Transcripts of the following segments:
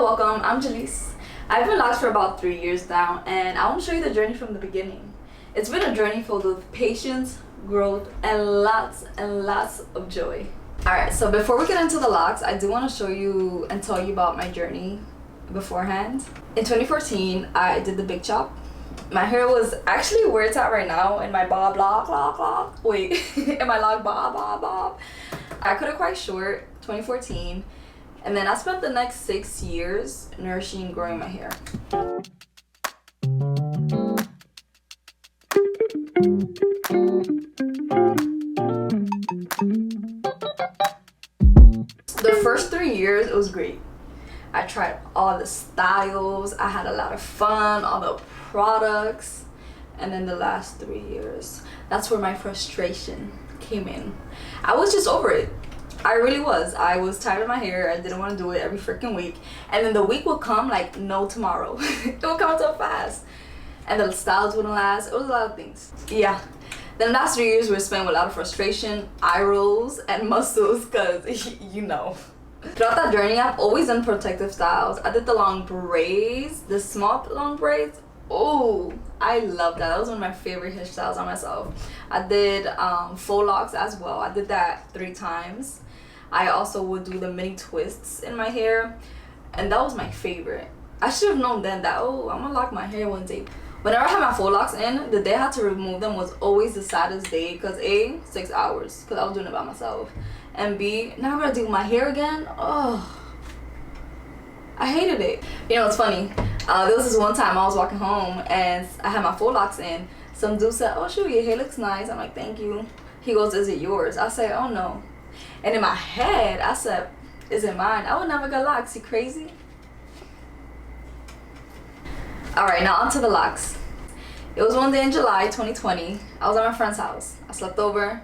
welcome. I'm Jelise. I've been Locs for about 3 years now, and I want to show you the journey from the beginning. It's been a journey filled with patience, growth, and lots of joy. Alright, so before we get into the Locs, I do want to show you and tell you about my journey beforehand. In 2014, I did the big chop. My hair was actually where it's at right now in my bob, lock. Wait, in my lock, bob. I cut it quite short, 2014. And then I spent the next 6 years nourishing and growing my hair. The first 3 years, it was great. I tried all the styles, I had a lot of fun, all the products. And then the last 3 years, that's where my frustration came in. I was just over it. I really was. I was tired of my hair. I didn't want to do it every freaking week. And then the week would come like no tomorrow. It would come so fast. And the styles wouldn't last. It was a lot of things. Yeah. Then the last 3 years were spent with a lot of frustration, eye rolls, and muscles, because you know. Throughout that journey, I've always done protective styles. I did the long braids, the small long braids. Oh, I love that. That was one of my favorite hairstyles on myself. I did faux locks as well. I did that 3 times. I also would do the mini twists in my hair, and that was my favorite. I should have known then that, oh, I'm gonna lock my hair one day. Whenever I had my faux locks in, the day I had to remove them was always the saddest day, because A, 6 hours, because I was doing it by myself, and B, now I gotta do my hair again. Oh, I hated it. You know, it's funny. There was this one time I was walking home and I had my faux locks in. Some dude said, oh shoot, your hair looks nice. I'm like, thank you. He goes, is it yours? I said, oh no. And in my head, I said, is it mine? I would never get locks. You crazy? Alright, now onto the Locs. It was one day in July 2020. I was at my friend's house. I slept over.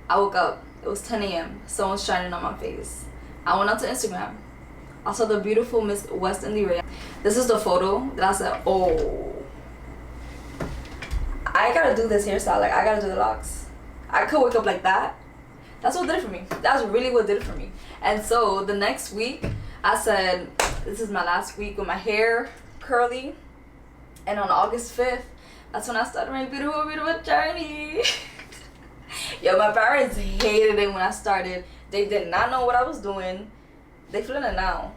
I woke up. It was 10 a.m. Sun was shining on my face. I went out to Instagram. I saw the beautiful Miss West Indies Ray. This is the photo that I said, oh, I gotta do this hairstyle. Like, I gotta do the Locs. I could wake up like that. That's what did it for me. That's really what did it for me. And so the next week, I said, this is my last week with my hair curly. And on August 5th, that's when I started my beautiful journey. Yo, my parents hated it when I started. They did not know what I was doing. They feeling it now,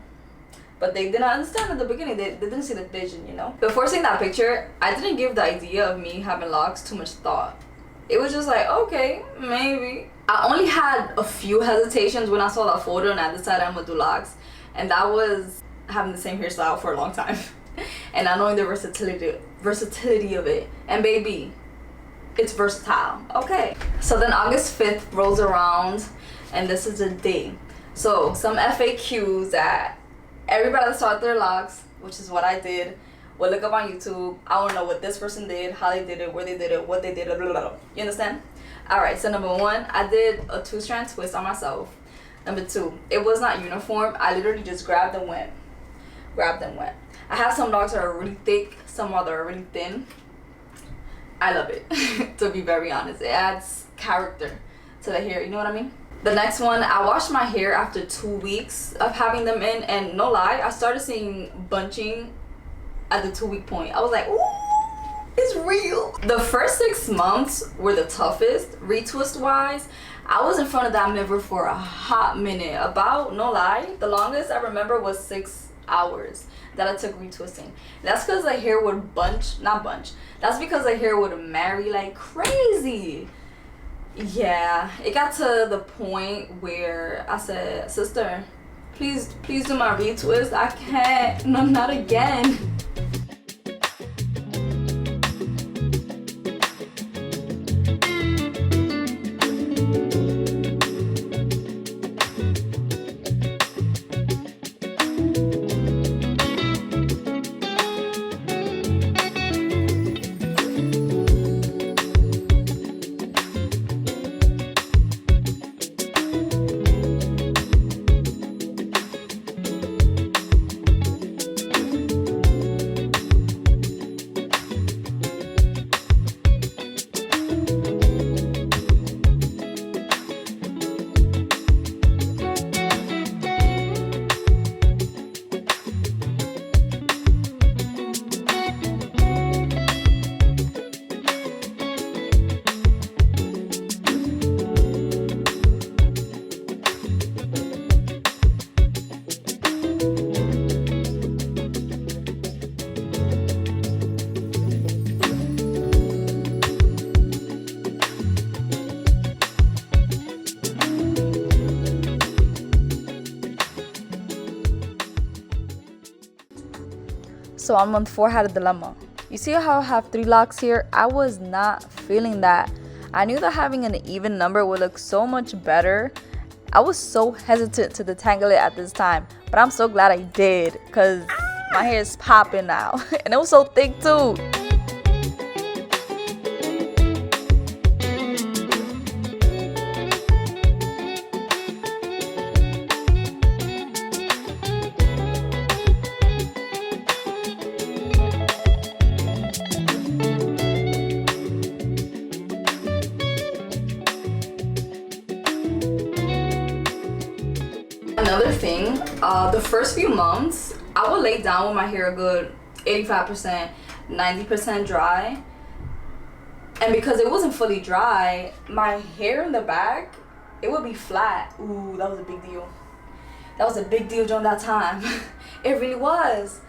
but they did not understand at the beginning. They didn't see the vision, you know. Before seeing that picture, I didn't give the idea of me having locks too much thought. It was just like, okay, maybe. I only had a few hesitations when I saw that photo and I decided I'm gonna do locks, and that was having the same hairstyle for a long time and not knowing the versatility of it. And baby, it's versatile. Okay, so then August 5th rolls around, and this is the day. So some FAQs that everybody that started their Locs, which is what I did, will look up on YouTube. I want to know what this person did, how they did it, where they did it, what they did, blah, blah, blah. You understand? Alright, so number 1, I did a 2-strand twist on myself. Number 2, it was not uniform. I literally just grabbed and went. I have some Locs that are really thick, some that are really thin. I love it, to be very honest. It adds character to the hair, you know what I mean? The next one, I washed my hair after 2 weeks of having them in, and no lie, I started seeing bunching at the 2-week point. I was like, ooh, it's real. The first 6 months were the toughest, retwist wise. I was in front of that mirror for a hot minute. About, no lie, the longest I remember was 6 hours that I took retwisting. That's because the hair would that's because the hair would marry like crazy. Yeah, it got to the point where I said, sister, please do my retwist. I can't. No, not again. So on month 4 I had a dilemma. You see how I have 3 locks here? I was not feeling that. I knew that having an even number would look so much better. I was so hesitant to detangle it at this time, but I'm so glad I did because my hair is popping now. And it was so thick too. Another thing, the first few months, I would lay down with my hair a good 85%, 90% dry. And because it wasn't fully dry, my hair in the back, it would be flat. Ooh, that was a big deal. That was a big deal during that time. It really was.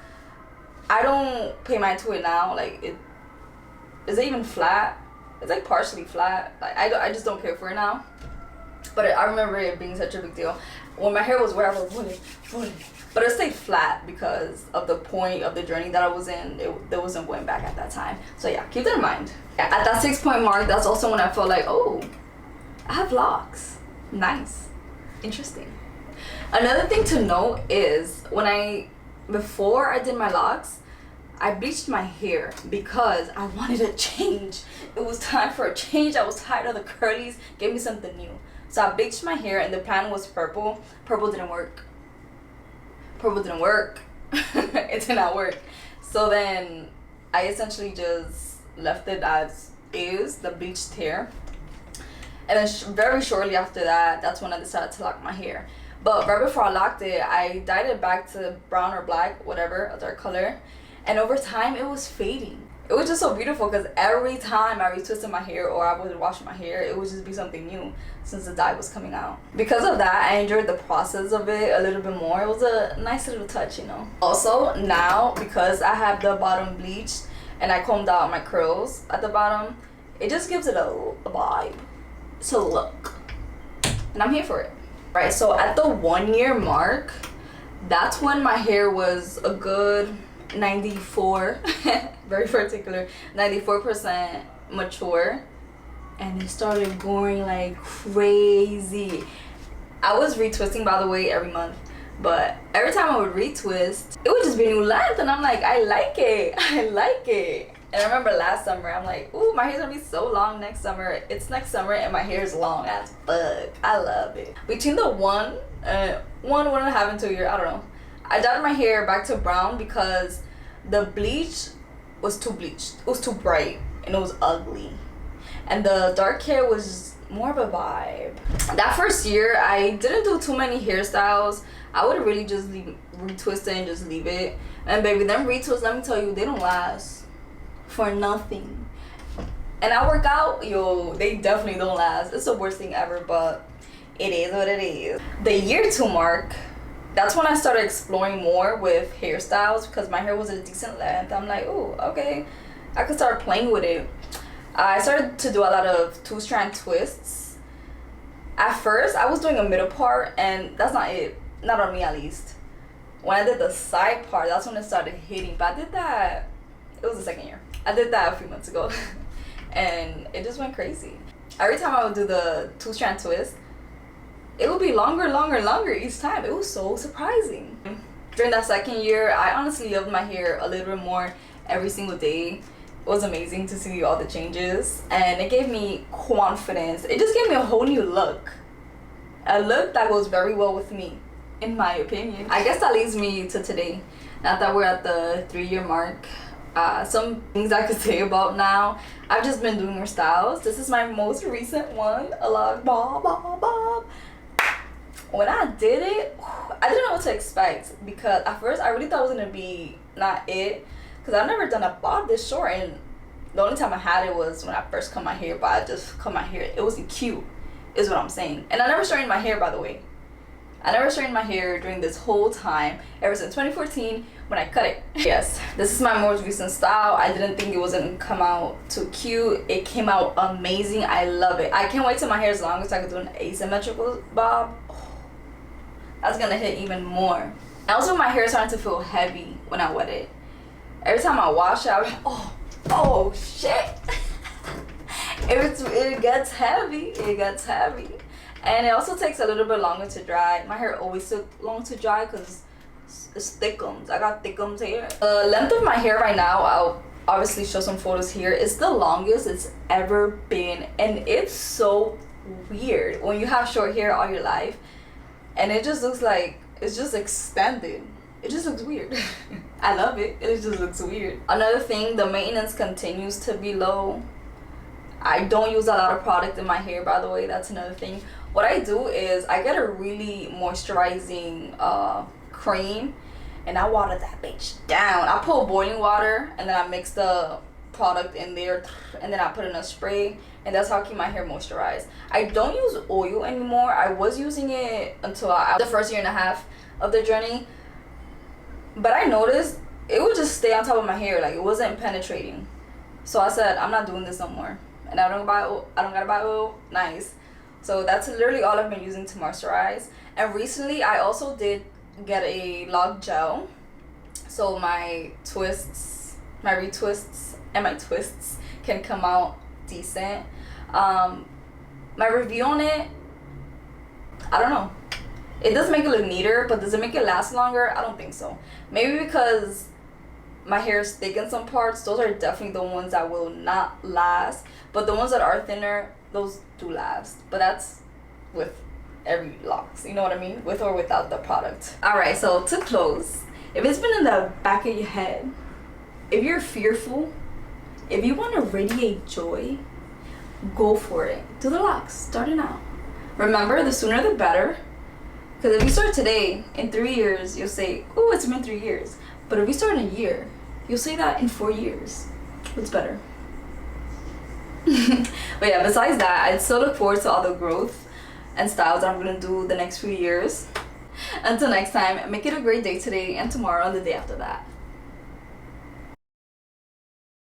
I don't pay mind to it now. Like, is it even flat? It's like partially flat. Like, I just don't care for it now. But I remember it being such a big deal. When my hair was where I was pulling. But it stayed flat because of the point of the journey that I was in. There wasn't going back at that time. So yeah, keep that in mind. At that 6-point mark, that's also when I felt like, oh, I have locks. Nice. Interesting. Another thing to note is before I did my locks, I bleached my hair because I wanted a change. It was time for a change. I was tired of the curlies. Give me something new. So I bleached my hair and the plan was purple. Purple didn't work. Purple didn't work. It did not work. So then I essentially just left it as is, the bleached hair. And then very shortly after that, that's when I decided to lock my hair. But right before I locked it, I dyed it back to brown or black, whatever, a dark color. And over time, it was fading. It was just so beautiful because every time I retwisted my hair or I would wash my hair, it would just be something new since the dye was coming out. Because of that, I enjoyed the process of it a little bit more. It was a nice little touch, you know. Also, now, because I have the bottom bleached and I combed out my curls at the bottom, it just gives it a vibe. It's a look. And I'm here for it. Right, so at the 1 year mark, that's when my hair was a good 94 very particular 94% mature, and it started growing like crazy. I was retwisting, by the way, every month, but every time I would retwist, it would just be new length, and I'm like, I like it. And I remember last summer, I'm like, ooh, my hair's gonna be so long next summer. It's next summer and my hair is long as fuck. I love it. Between the 1.5 and 2 year, I don't know, I dyed my hair back to brown because the bleach was too bleached. It was too bright and it was ugly. And the dark hair was more of a vibe. That first year, I didn't do too many hairstyles. I would really just retwist it and just leave it. And baby, them retwists, let me tell you, they don't last for nothing. And I work out, yo, they definitely don't last. It's the worst thing ever, but it is what it is. The year 2 mark, that's when I started exploring more with hairstyles because my hair was a decent length. I'm like, ooh, okay, I could start playing with it. I started to do a lot of 2-strand twists. At first, I was doing a middle part, and that's not it. Not on me, at least. When I did the side part, that's when it started hitting. But I did that, it was the 2nd year. I did that a few months ago, and it just went crazy. Every time I would do the 2-strand twist, it would be longer each time. It was so surprising. During that 2nd year, I honestly loved my hair a little bit more every single day. It was amazing to see all the changes, and it gave me confidence. It just gave me a whole new look. A look that goes very well with me, in my opinion. I guess that leads me to today. Now that we're at the 3-year mark, some things I could say about now. I've just been doing more styles. This is my most recent one, a lot bob. When I did it, I didn't know what to expect because at first I really thought it was gonna be not it, because I've never done a bob this short, and the only time I had it was when I first cut my hair. But I just cut my hair. It wasn't cute, is what I'm saying. And I never straightened my hair, by the way. I never straightened my hair during this whole time, ever since 2014 when I cut it. Yes, this is my most recent style. I didn't think it was gonna come out too cute. It came out amazing. I love it. I can't wait till my hair is long so I can do an asymmetrical bob. That's gonna hit even more. Also, my hair is starting to feel heavy when I wet it. every time I wash it, I'm like, oh shit. It gets heavy. It gets heavy. And it also takes a little bit longer to dry. My hair always took long to dry because it's thickums. I got thickums hair. The length of my hair right now, I'll obviously show some photos here. It's the longest it's ever been. And it's so weird when you have short hair all your life. And it just looks like it's just extended. It just looks weird. I love it. It just looks weird. Another thing, the maintenance continues to be low. I don't use a lot of product in my hair, by the way. That's another thing. What I do is I get a really moisturizing cream and I water that bitch down. I put boiling water and then I mix the product in there and then I put in a spray, and that's how I keep my hair moisturized. I don't use oil anymore. I was using it until the first year and a half of the journey, but I noticed it would just stay on top of my hair, like it wasn't penetrating. So I said, I'm not doing this no more. And I don't gotta buy oil. Nice. So that's literally all I've been using to moisturize. And recently I also did get a lock gel, so my twists, my retwists, and my twists can come out decent. My review on it, I don't know. It does make it look neater, but does it make it last longer? I don't think so. Maybe because my hair is thick in some parts. Those are definitely the ones that will not last. But the ones that are thinner, those do last. But that's with every Locs, you know what I mean? With or without the product. Alright, so to close, if it's been in the back of your head, if you're fearful, if you want to radiate joy, go for it. Do the Locs, start it now. Remember, the sooner the better. Because if you start today, in 3 years, you'll say, oh, it's been 3 years. But if you start in a year, you'll say that in 4 years. What's better? But yeah, besides that, I still look forward to all the growth and styles that I'm going to do the next few years. Until next time, make it a great day today and tomorrow and the day after that.